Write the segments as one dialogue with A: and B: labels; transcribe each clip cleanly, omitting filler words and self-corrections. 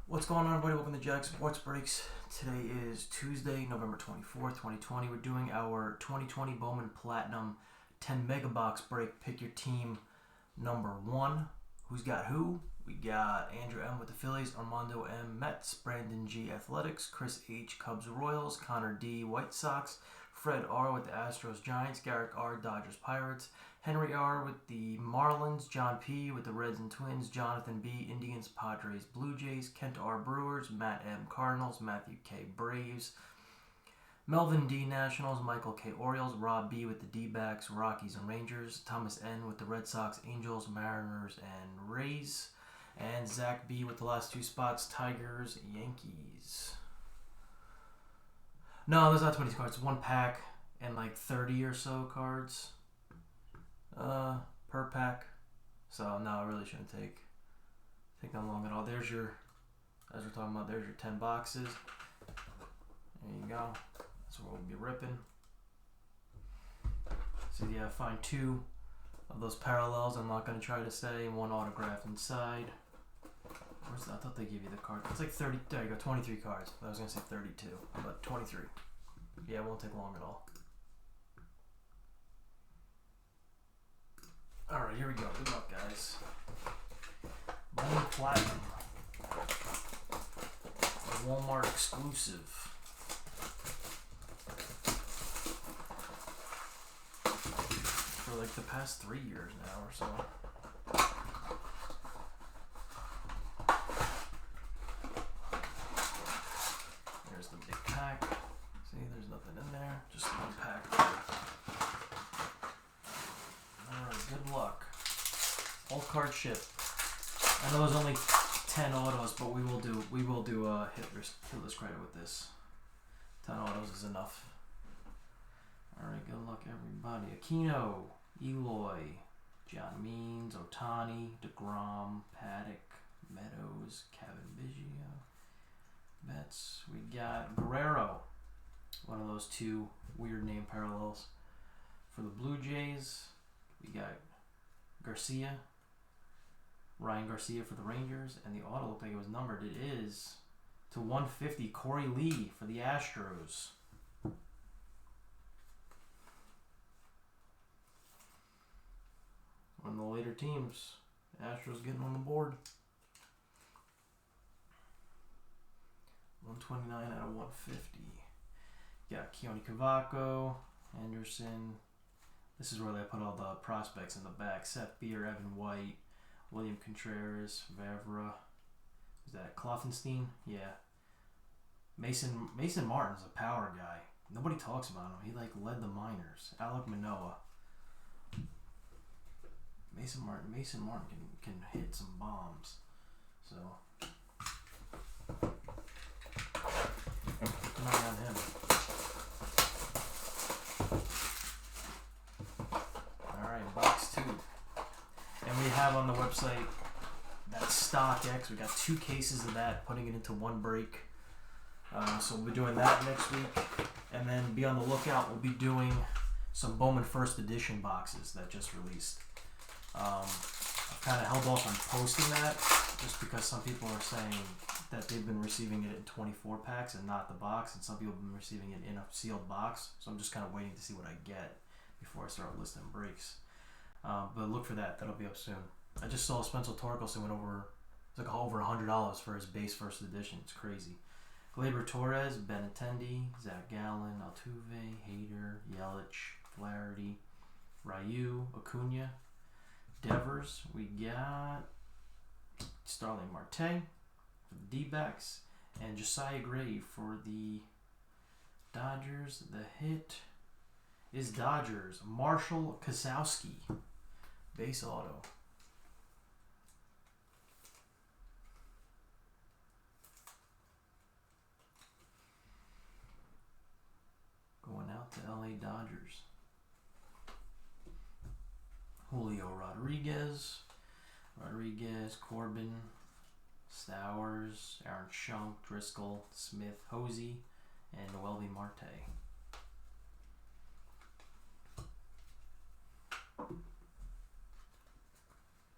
A: What's going on, everybody? Welcome to Jack Sports Breaks. Today is Tuesday, November 24th, 2020. We're doing our 2020 Bowman Platinum 10 mega box break. Pick your team number one. Who's got who? We got Andrew M with the Phillies, Armando M Mets, Brandon G Athletics, Chris H Cubs Royals, Connor D White Sox, Fred R with the Astros Giants, Garrick R Dodgers Pirates, Henry R with the Marlins, John P with the Reds and Twins, Jonathan B Indians, Padres, Blue Jays, Kent R Brewers, Matt M Cardinals, Matthew K Braves, Melvin D Nationals, Michael K Orioles, Rob B with the D-backs, Rockies and Rangers, Thomas N with the Red Sox, Angels, Mariners, and Rays, and Zach B with the last two spots, Tigers, Yankees. No, there's not 20 cards. It's one pack and like 30 or so cards per pack. So no, it really shouldn't take that long at all. There's your, as we're talking about, there's your 10 boxes. There you go. That's what we'll be ripping. So yeah, find two of those parallels. I'm not going to try to say one autograph inside. Where's that? I thought they gave you the card. It's like 30. There you go, 23 cards. I was going to say 32, but 23. Yeah, it won't take long at all. Alright, here we go. Good luck, guys. Bowman Platinum. A Walmart exclusive. For like the past 3 years now or so. There's the big pack. See, there's nothing in there. Just one pack. Alright, good luck. All card ship. I know there's only 10 autos, but we will do Hitler's credit with this. 10 autos is enough. Alright, good luck, everybody. Aquino, Eloy, John Means, Otani, DeGrom, Paddock, Meadows, Kevin Biggio, Mets. We got Guerrero, one of those two weird name parallels. For the Blue Jays, we got Garcia, Ryan Garcia for the Rangers, and the auto looked like it was numbered. It is to 150, Corey Lee for the Astros. One of the later teams. Astros getting on the board. 129 out of 150. Got Keone Cavaco, Henderson. This is where they put all the prospects in the back. Seth Beer, Evan White, William Contreras, Vavra. Is that Kloffenstein? Yeah. Mason Martin's a power guy. Nobody talks about him. He like led the minors. Alek Manoah. Mason Martin can hit some bombs. So keep an eye on him. Alright, box 2. And we have on the website that StockX. We got 2 cases of that, putting it into one break. So we'll be doing that next week. And then be on the lookout. We'll be doing some Bowman First Edition boxes that just released. I've kind of held off on posting that just because some people are saying that they've been receiving it in 24 packs and not the box, and some people have been receiving it in a sealed box. So I'm just kind of waiting to see what I get before I start listing breaks. But look for that. That'll be up soon. I just saw Spencer Torkelson went over, it's like over $100 for his base first edition. It's crazy. Gleyber Torres, Benintendi, Zach Gallen, Altuve, Hader, Yelich, Flaherty, Ryu, Acuna, Devers. We got Starling Marte for the D-backs and Josiah Gray for the Dodgers. The hit is Dodgers. Marshall Kasowski, base auto. Going out to LA Dodgers. Julio Rodriguez, Corbin, Stowers, Aaron Schunk, Driscoll, Smith, Hosey, and Noelvi Marte.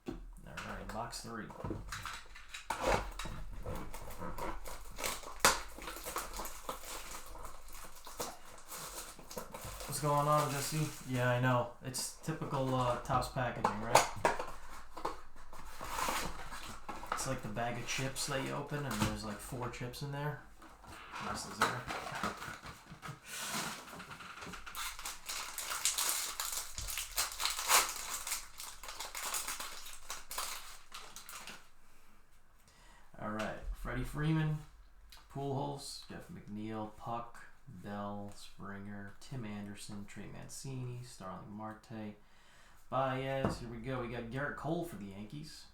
A: Alright, box 3. going on, Jesse? Yeah, I know. It's typical Topps packaging, right? It's like the bag of chips that you open, and there's like 4 chips in there. Nice is there. All right, Freddie Freeman, Pujols, Jeff McNeil, Puck, Bell, Springer, Tim Anderson, Trey Mancini, Starling Marte, Baez. Here we go. We got Garrett Cole for the Yankees.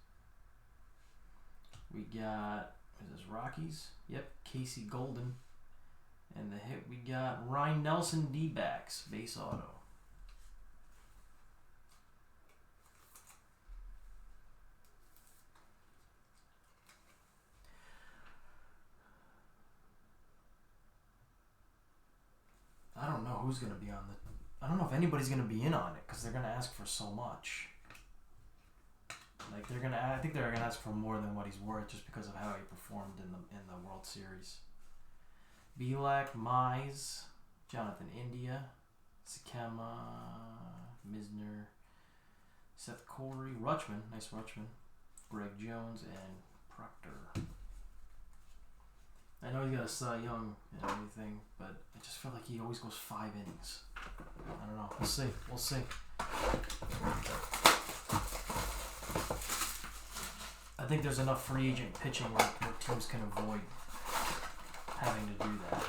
A: We got, is this Rockies? Yep, Casey Golden. And the hit, we got Ryan Nelson, D-backs, base auto. I don't know who's going to be on the... I don't know if anybody's going to be in on it because they're going to ask for so much. Like they're going to... I think they're going to ask for more than what he's worth just because of how he performed in the World Series. Belak, Mize, Jonathan India, Sakema, Misner, Seth Corey, Rutschman, nice Rutschman, Greg Jones, and Proctor. I know he's got a Cy Young and everything, but I just feel like he always goes 5 innings. I don't know. We'll see. We'll see. I think there's enough free agent pitching where teams can avoid having to do that.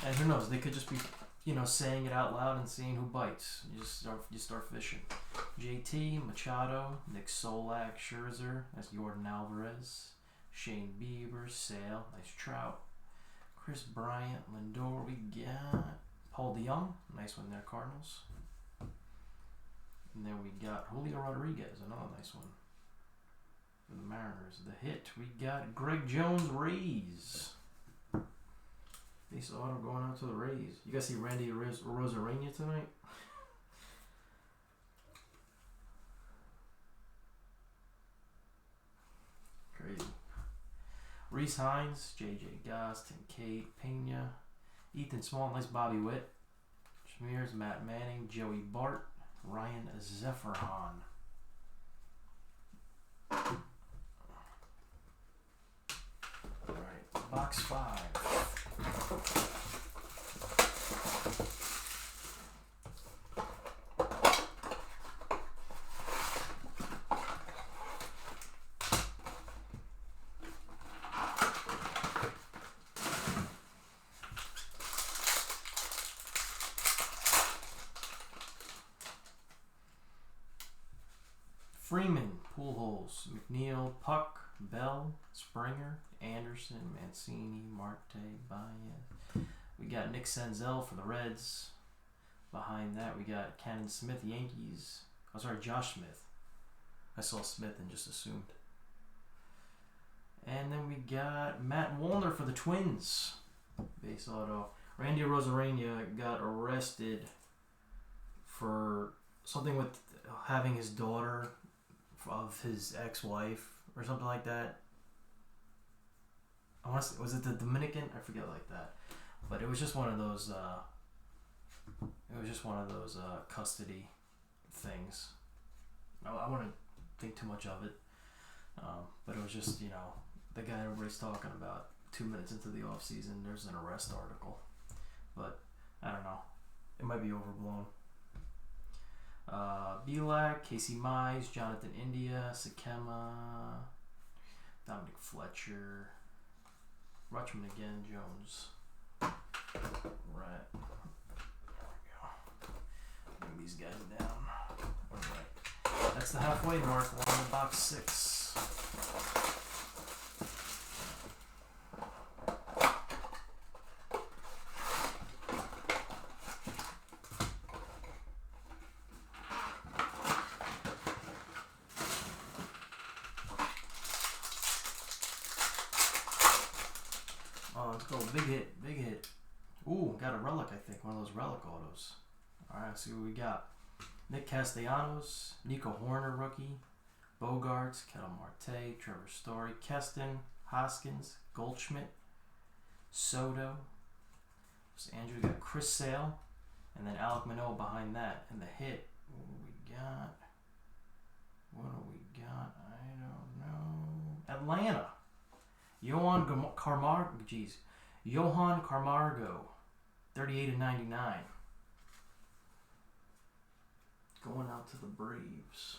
A: And who knows? They could just be, saying it out loud and seeing who bites. You start fishing. JT, Machado, Nick Solak, Scherzer. That's Jordan Alvarez. Shane Bieber, Sale, nice Trout. Chris Bryant, Lindor. We got Paul DeYoung, nice one there, Cardinals. And then we got Julio Rodriguez, another nice one for the Mariners. The hit, we got Greg Jones, Rays. Base auto going out to the Rays. You guys see Randy Rosarena tonight? Crazy. Reese Hines, J.J. Goss, Kincaid, Pena, Ethan Small, nice Bobby Witt, Schmears, Matt Manning, Joey Bart, Ryan Zefferhan. Alright, box 5. Freeman, Pujols, McNeil, Puck, Bell, Springer, Anderson, Mancini, Marte, Baez. We got Nick Senzel for the Reds. Behind that, we got Cannon Smith, Yankees. Oh, sorry, Josh Smith. I saw Smith and just assumed. And then we got Matt Wallner for the Twins. Base auto. Randy Rosarena got arrested for something with having his daughter of his ex-wife or something like that. I want to say, was it the Dominican? I forget like that. But it was just one of those. Custody things. I wouldn't think too much of it. But it was just the guy everybody's talking about. 2 minutes into the off season, there's an arrest article. But I don't know. It might be overblown. Belak, Casey Mize, Jonathan India, Sakema, Dominic Fletcher, Rutschman again, Jones. Right. There we go. Bring these guys down. Alright. That's the halfway mark. We're on the box 6. Let's go. Big hit. Big hit. Ooh, got a relic, I think. One of those relic autos. Alright, let's see what we got. Nick Castellanos, Nico Horner rookie, Bogarts, Kettle Marte, Trevor Story, Keston, Hoskins, Goldschmidt, Soto. Andrew, we got Chris Sale, and then Alec Manoah behind that. And the hit, what do we got? I don't know. Atlanta. Johan Camargo, 38/99. Going out to the Braves.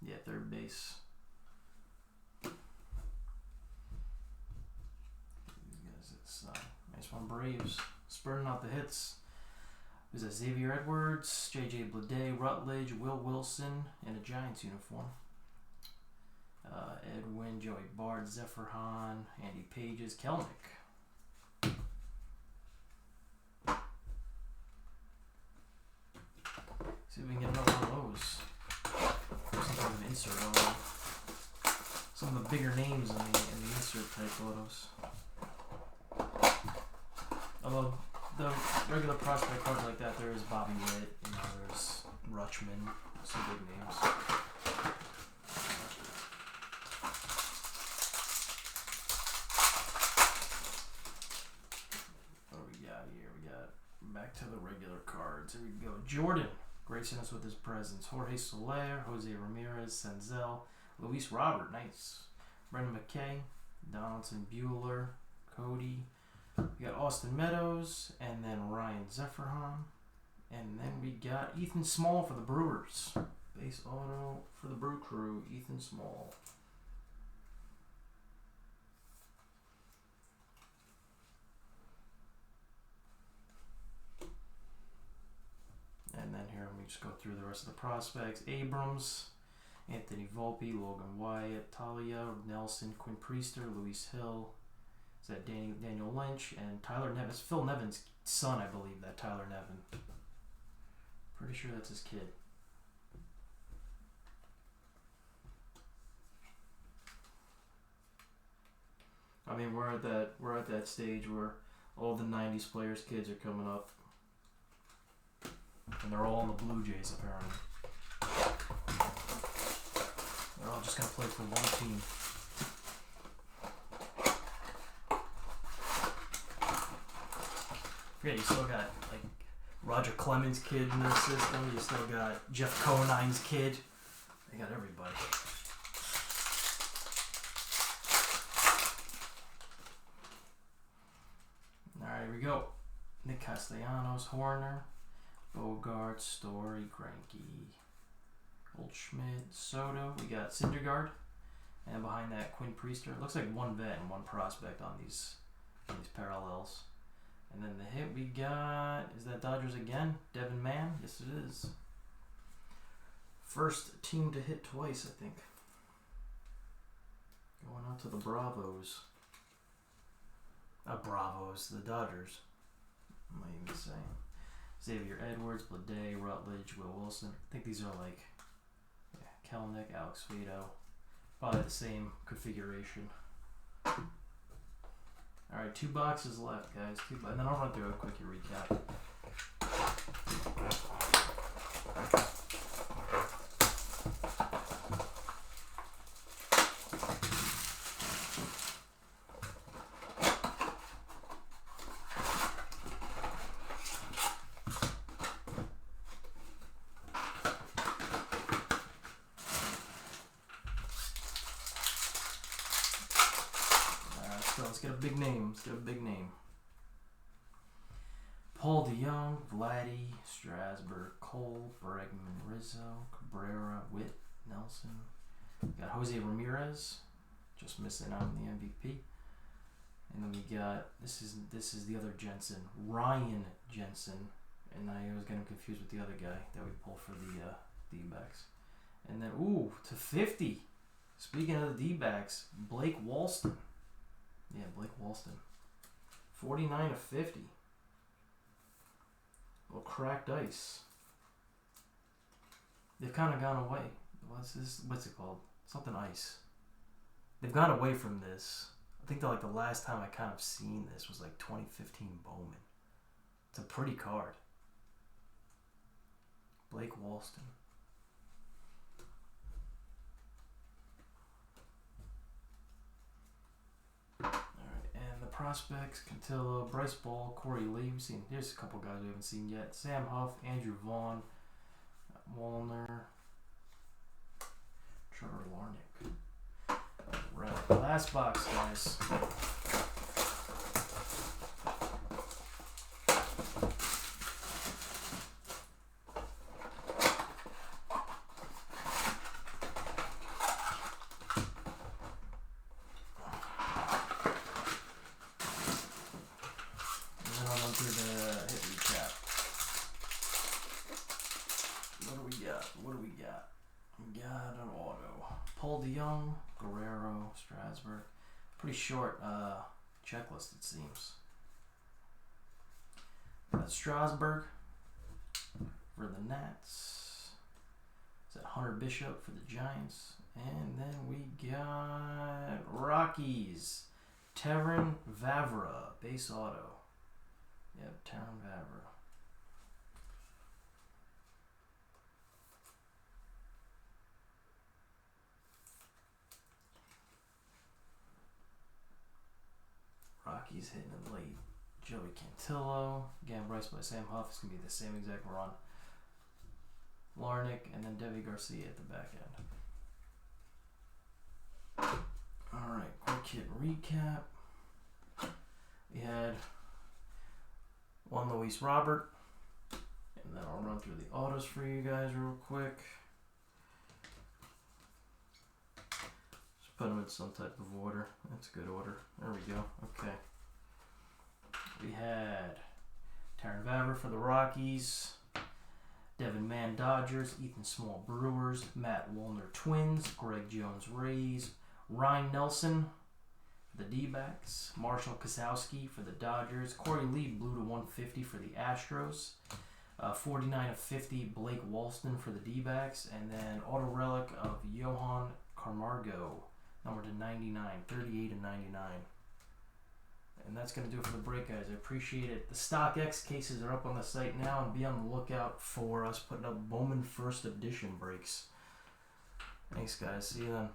A: Yeah, third base. These guys, it's nice one. Braves spurting out the hits. There's a Xavier Edwards, J.J. Bleday, Rutledge, Will Wilson in a Giants uniform. Edwin, Joey Bard, Zephyr Hahn, Andy Pages, Kelnick. See if we can get another one of those. Some kind of insert photo. Some of the bigger names in the insert type photos. Although the regular prospect cards like that, there is Bobby Witt, there's Rutschman, some big names. What do we got here? We got back to the regular cards. Here we go. Jordan, gracing us with his presence. Jorge Soler, Jose Ramirez, Senzel, Luis Robert, nice. Brendan McKay, Donaldson Bueller, Cody. We got Austin Meadows, and then Ryan Zephyrhahn. And then we got Ethan Small for the Brewers. Base auto for the Brew Crew, Ethan Small. And then here, let me just go through the rest of the prospects. Abrams, Anthony Volpe, Logan Wyatt, Talia, Nelson, Quinn Priester, Luis Hill. Is that Daniel Lynch and Tyler Nevin? It's Phil Nevin's son, I believe, that Tyler Nevin. Pretty sure that's his kid. I mean, we're at that stage where all the '90s players' kids are coming up, and they're all in the Blue Jays apparently. They're all just gonna play for one team. Yeah, you still got like Roger Clemens' kid in their system. You still got Jeff Conine's kid. They got everybody. All right, here we go. Nick Castellanos, Horner, Bogart, Story, Greinke, Goldschmidt, Soto. We got Syndergaard, and behind that Quinn Priester. It looks like one vet and one prospect on these parallels. And then the hit we got, is that Dodgers again? Devin Mann? Yes, it is. First team to hit twice, I think. Going out to the Bravos. Bravos, the Dodgers. What am I even saying? Xavier Edwards, Bleday, Rutledge, Will Wilson. I think these are like Kelnick, Alex Vito. Probably the same configuration. Alright, 2 boxes left, guys. And then I'll run through a quick recap. Let's get a big name. Paul DeYoung, Vladdy, Strasburg, Cole, Bregman, Rizzo, Cabrera, Witt, Nelson. Got Jose Ramirez, just missing out on the MVP. And then we got this is the other Jensen, Ryan Jensen, and I was getting confused with the other guy that we pulled for the D-backs. And then /50. Speaking of the D-backs, Blake Walston. Yeah, Blake Walston. 49/50. Little cracked ice. They've kind of gone away. What's it called? Something ice. They've gone away from this. I think that like the last time I kind of seen this was like 2015 Bowman. It's a pretty card. Blake Walston. And the prospects, Cantillo, Bryce Ball, Corey Lee. We've seen, here's a couple guys we haven't seen yet. Sam Huff, Andrew Vaughn, Wallner, Trevor Larnick. Right, last box, guys. Through the hit recap. What do we got? We got an auto. Paul DeYoung, Guerrero, Strasburg. Pretty short checklist, it seems. Got Strasburg for the Nats. Is that Hunter Bishop for the Giants? And then we got Rockies. Terran Vavra, base auto. Yep, Terran Vavra. Rockies hitting it late. Joey Cantillo. Again, Bryce by Sam Huff. It's going to be the same exact run. Larnick and then Devi Garcia at the back end. Alright, quick hit recap. We had one Luis Robert, and then I'll run through the autos for you guys real quick. Just put them in some type of order. That's a good order. There we go. Okay. We had Terran Vavra for the Rockies, Devin Mann Dodgers, Ethan Small Brewers, Matt Wallner Twins, Greg Jones Rays, Ryan Nelson for the D-backs, Marshall Kosowski for the Dodgers, Corey Lee blue to 150 for the Astros, 49 of 50 Blake Walston for the D-backs, and then auto relic of Johan Camargo, number to 99, 38 and 99. And that's going to do it for the break, guys. I appreciate it. The StockX cases are up on the site now, and be on the lookout for us putting up Bowman First Edition breaks. Thanks, guys. See you then.